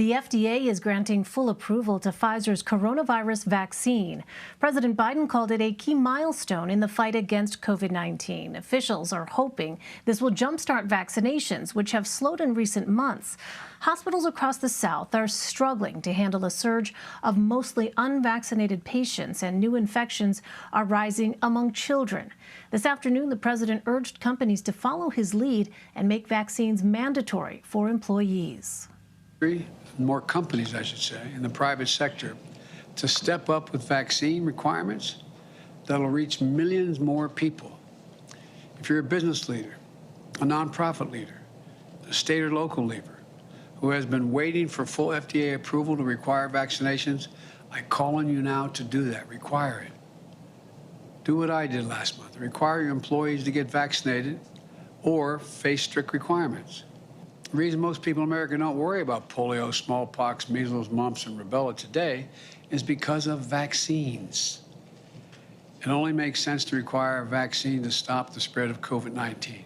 The FDA is granting full approval to Pfizer's coronavirus vaccine. President Biden called it a key milestone in the fight against COVID-19. Officials are hoping this will jumpstart vaccinations, which have slowed in recent months. Hospitals across the South are struggling to handle a surge of mostly unvaccinated patients, and new infections are rising among children. This afternoon, the president urged companies to follow his lead and make vaccines mandatory for employees. More companies, I should say, in the private sector to step up with vaccine requirements that'll reach millions more people. If you're a business leader, a nonprofit leader, a state or local leader who has been waiting for full FDA approval to require vaccinations, I call on you now to do that. Require it. Do what I did last month. Require your employees to get vaccinated or face strict requirements. The reason most people in America don't worry about polio, smallpox, measles, mumps, and rubella today is because of vaccines. It only makes sense to require a vaccine to stop the spread of COVID-19.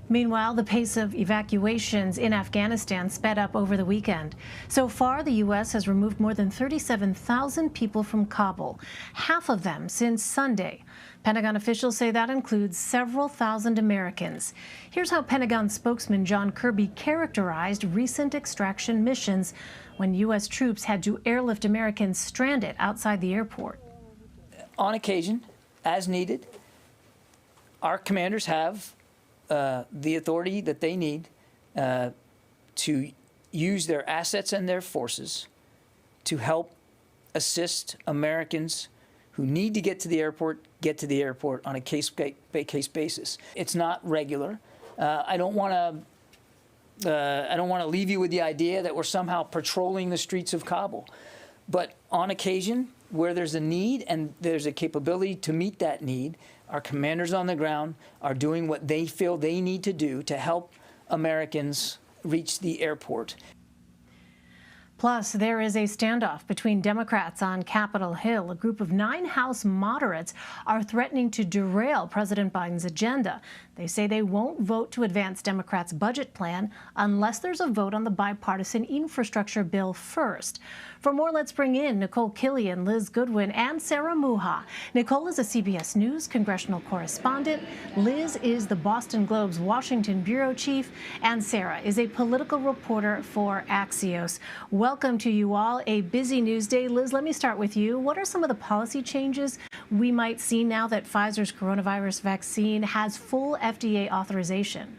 Meanwhile, the pace of evacuations in Afghanistan sped up over the weekend. So far, the U.S. has removed more than 37,000 people from Kabul, half of them since Sunday. Pentagon officials say that includes several thousand Americans. Here's how Pentagon spokesman John Kirby characterized recent extraction missions when U.S. troops had to airlift Americans stranded outside the airport. On occasion, as needed, our commanders have the authority that they need to use their assets and their forces to help assist Americans who need to get to the airport on a case-by-case basis. It's not regular. I don't want to leave you with the idea that we're somehow patrolling the streets of Kabul. But on occasion, where there's a need and there's a capability to meet that need, our commanders on the ground are doing what they feel they need to do to help Americans reach the airport. Plus, there is a standoff between Democrats on Capitol Hill. A group of 9 House moderates are threatening to derail President Biden's agenda. They say they won't vote to advance Democrats' budget plan unless there's a vote on the bipartisan infrastructure bill first. For more, let's bring in Nikole Killion, Liz Goodwin, and Sarah Mucha. Nikole is a CBS News congressional correspondent. Liz is the Boston Globe's Washington bureau chief. And Sarah is a political reporter for Axios. Welcome to you all. A busy news day. Liz, let me start with you. What are some of the policy changes we might see now that Pfizer's coronavirus vaccine has full FDA authorization?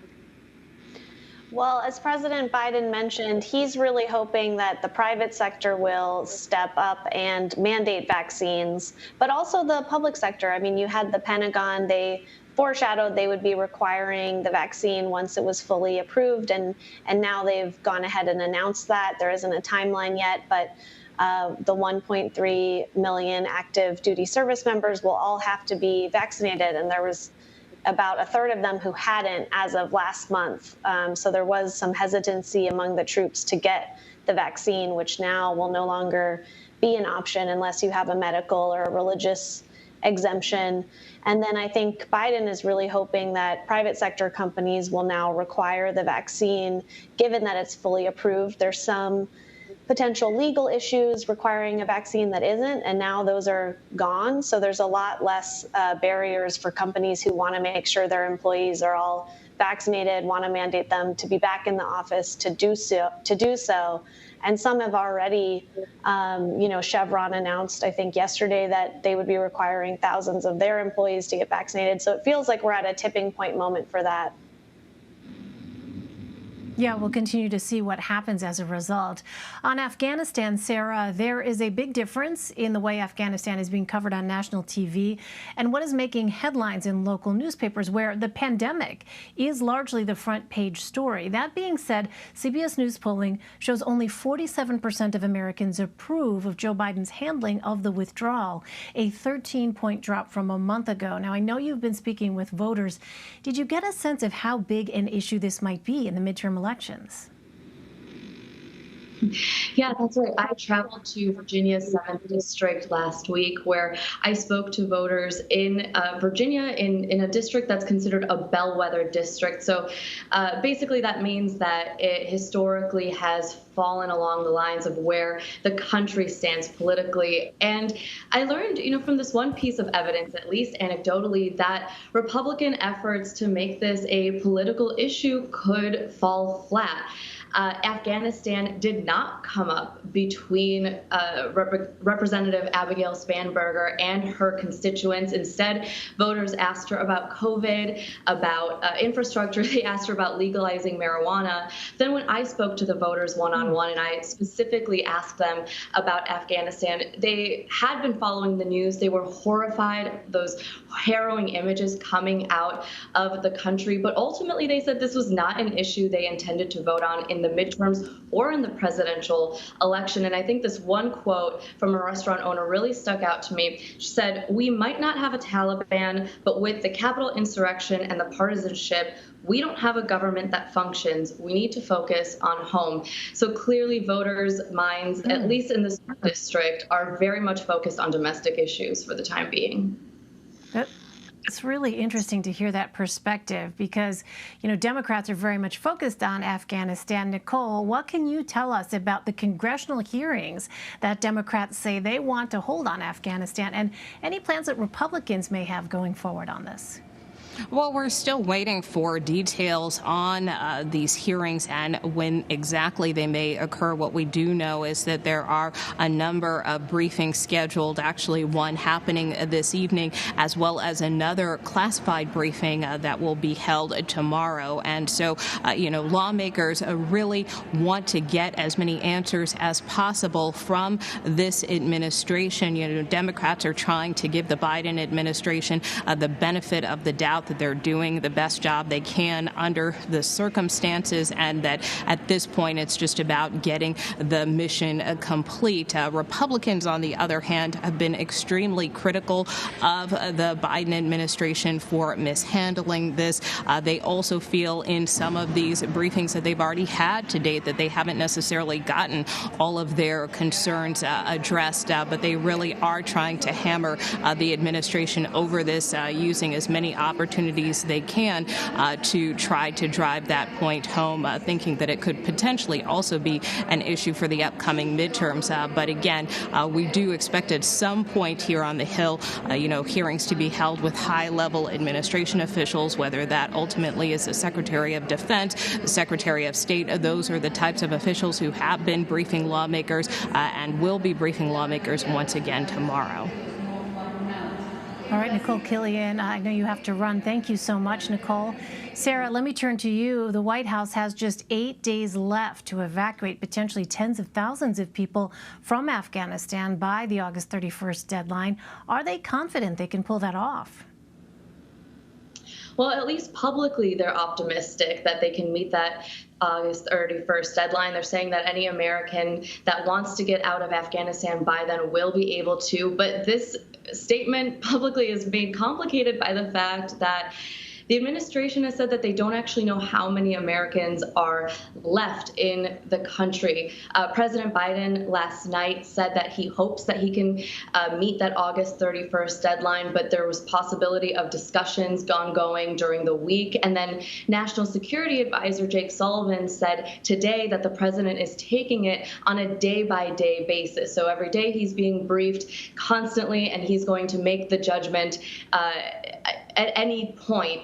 Well, as President Biden mentioned, he's really hoping that the private sector will step up and mandate vaccines, but also the public sector. I mean, you had the Pentagon, they foreshadowed they would be requiring the vaccine once it was fully approved, and now they've gone ahead and announced that. There isn't a timeline yet, but the 1.3 million active duty service members will all have to be vaccinated, and there was about a third of them who hadn't as of last month. So there was some hesitancy among the troops to get the vaccine, which now will no longer be an option unless you have a medical or a religious exemption. And then I think Biden is really hoping that private sector companies will now require the vaccine, given that it's fully approved. There's some potential legal issues requiring a vaccine that isn't, and now those are gone. So there's a lot less barriers for companies who want to make sure their employees are all vaccinated, want to mandate them to be back in the office to do so. And some have already, Chevron announced, I think yesterday, that they would be requiring thousands of their employees to get vaccinated. So it feels like we're at a tipping point moment for that. Yeah, we'll continue to see what happens as a result. On Afghanistan, Sarah, there is a big difference in the way Afghanistan is being covered on national TV and what is making headlines in local newspapers, where the pandemic is largely the front page story. That being said, CBS News polling shows only 47% of Americans approve of Joe Biden's handling of the withdrawal, a 13-point drop from a month ago. Now, I know you've been speaking with voters. Did you get a sense of how big an issue this might be in the midterm elections? Yeah, that's right. I traveled to Virginia's 7th District last week, where I spoke to voters in Virginia in a district that's considered a bellwether district. So basically that means that it historically has fallen along the lines of where the country stands politically. And I learned, from this one piece of evidence, at least anecdotally, that Republican efforts to make this a political issue could fall flat. Afghanistan did not come up between Representative Abigail Spanberger and her constituents. Instead, voters asked her about COVID, about infrastructure. They asked her about legalizing marijuana. Then when I spoke to the voters one-on-one and I specifically asked them about Afghanistan, they had been following the news. They were horrified, those harrowing images coming out of the country. But ultimately, they said this was not an issue they intended to vote on in the midterms or in the presidential election. And I think this one quote from a restaurant owner really stuck out to me. She said, "We might not have a Taliban, but with the Capitol insurrection and the partisanship, we don't have a government that functions. We need to focus on home." So clearly voters' minds, at least in this district, are very much focused on domestic issues for the time being. It's really interesting to hear that perspective because, Democrats are very much focused on Afghanistan. Nikole, what can you tell us about the congressional hearings that Democrats say they want to hold on Afghanistan and any plans that Republicans may have going forward on this? Well, we're still waiting for details on these hearings and when exactly they may occur. What we do know is that there are a number of briefings scheduled, actually one happening this evening, as well as another classified briefing that will be held tomorrow. And so, lawmakers really want to get as many answers as possible from this administration. Democrats are trying to give the Biden administration the benefit of the doubt that they're doing the best job they can under the circumstances, and that at this point it's just about getting the mission complete. Republicans, on the other hand, have been extremely critical of the Biden administration for mishandling this. They also feel in some of these briefings that they've already had to date that they haven't necessarily gotten all of their concerns addressed, but they really are trying to hammer the administration over this, using as many opportunities they can to try to drive that point home, thinking that it could potentially also be an issue for the upcoming midterms. But again, we do expect at some point here on the Hill, hearings to be held with high-level administration officials, whether that ultimately is the Secretary of Defense, the Secretary of State. Those are the types of officials who have been briefing lawmakers and will be briefing lawmakers once again tomorrow. All right, Nikole Killion, I know you have to run. Thank you so much, Nikole. Sarah, let me turn to you. The White House has just 8 days left to evacuate potentially tens of thousands of people from Afghanistan by the August 31st deadline. Are they confident they can pull that off? Well, at least publicly, they're optimistic that they can meet that August 31st deadline. They're saying that any American that wants to get out of Afghanistan by then will be able to. But this statement publicly is made complicated by the fact that the administration has said that they don't actually know how many Americans are left in the country. President Biden last night said that he hopes that he can meet that August 31st deadline, but there was possibility of discussions ongoing during the week. And then National Security Advisor Jake Sullivan said today that the president is taking it on a day-by-day basis. So every day he's being briefed constantly, and he's going to make the judgment at any point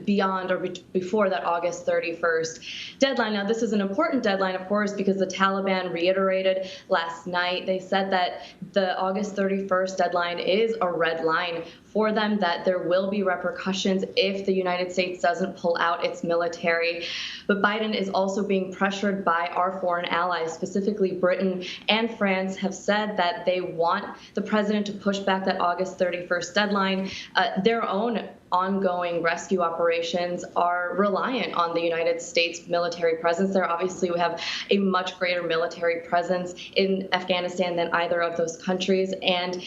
beyond or before that August 31st deadline. Now, this is an important deadline, of course, because the Taliban reiterated last night. They said that the August 31st deadline is a red line for them, that there will be repercussions if the United States doesn't pull out its military. But Biden is also being pressured by our foreign allies, specifically Britain and France, have said that they want the president to push back that August 31st deadline. Their own ongoing rescue operations are reliant on the United States military presence there. Obviously, we have a much greater military presence in Afghanistan than either of those countries. And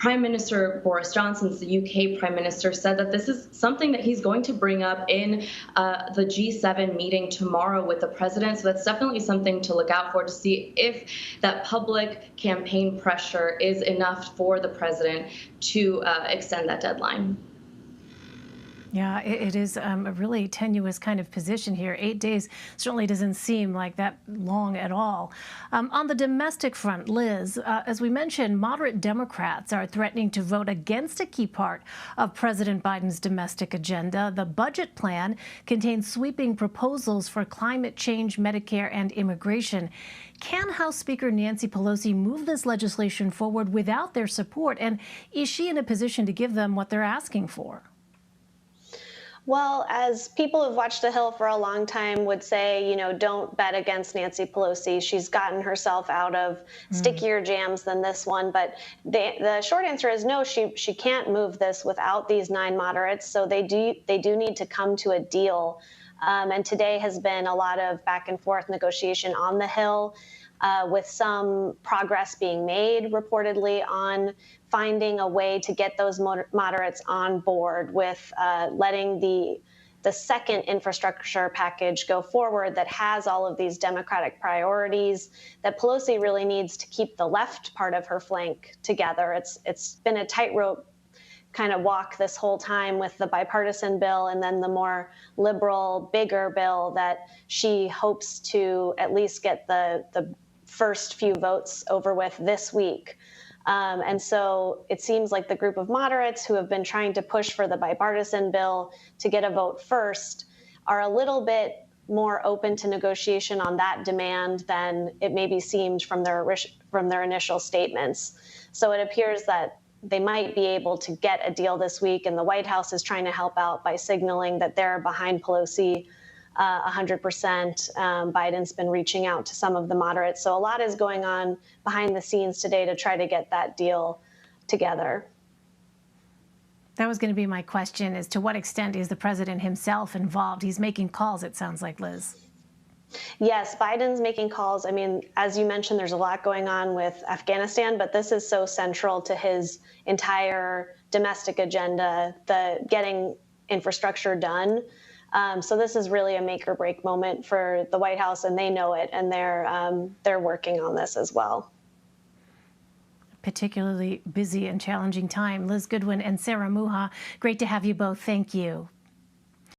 Prime Minister Boris Johnson, the UK Prime Minister, said that this is something that he's going to bring up in the G7 meeting tomorrow with the president. So that's definitely something to look out for, to see if that public campaign pressure is enough for the president to extend that deadline. Yeah, it is a really tenuous kind of position here. 8 days certainly doesn't seem like that long at all. On the domestic front, Liz, as we mentioned, moderate Democrats are threatening to vote against a key part of President Biden's domestic agenda. The budget plan contains sweeping proposals for climate change, Medicare, and immigration. Can House Speaker Nancy Pelosi move this legislation forward without their support? And is she in a position to give them what they're asking for? Well, as people who've watched The Hill for a long time would say, you know, don't bet against Nancy Pelosi. She's gotten herself out of stickier jams than this one. But the short answer is no, she can't move this without these 9 moderates. So they do need to come to a deal. And today has been a lot of back and forth negotiation on the Hill, with some progress being made reportedly on finding a way to get those moderates on board with letting the second infrastructure package go forward that has all of these Democratic priorities that Pelosi really needs to keep the left part of her flank together. It's been a tightrope kind of walk this whole time with the bipartisan bill and then the more liberal, bigger bill that she hopes to at least get the first few votes over with this week. And so it seems like the group of moderates who have been trying to push for the bipartisan bill to get a vote first are a little bit more open to negotiation on that demand than it maybe seemed from their initial statements. So it appears that they might be able to get a deal this week, and the White House is trying to help out by signaling that they're behind Pelosi 100%. Biden's been reaching out to some of the moderates. So a lot is going on behind the scenes today to try to get that deal together. That was going to be my question, is to what extent is the president himself involved? He's making calls, it sounds like, Liz. Yes, Biden's making calls. I mean, as you mentioned, there's a lot going on with Afghanistan, but this is so central to his entire domestic agenda, the getting infrastructure done. So this is really a make or break moment for the White House, and they know it, and they're working on this as well. Particularly busy and challenging time. Liz Goodwin and Sarah Mucha, great to have you both. Thank you.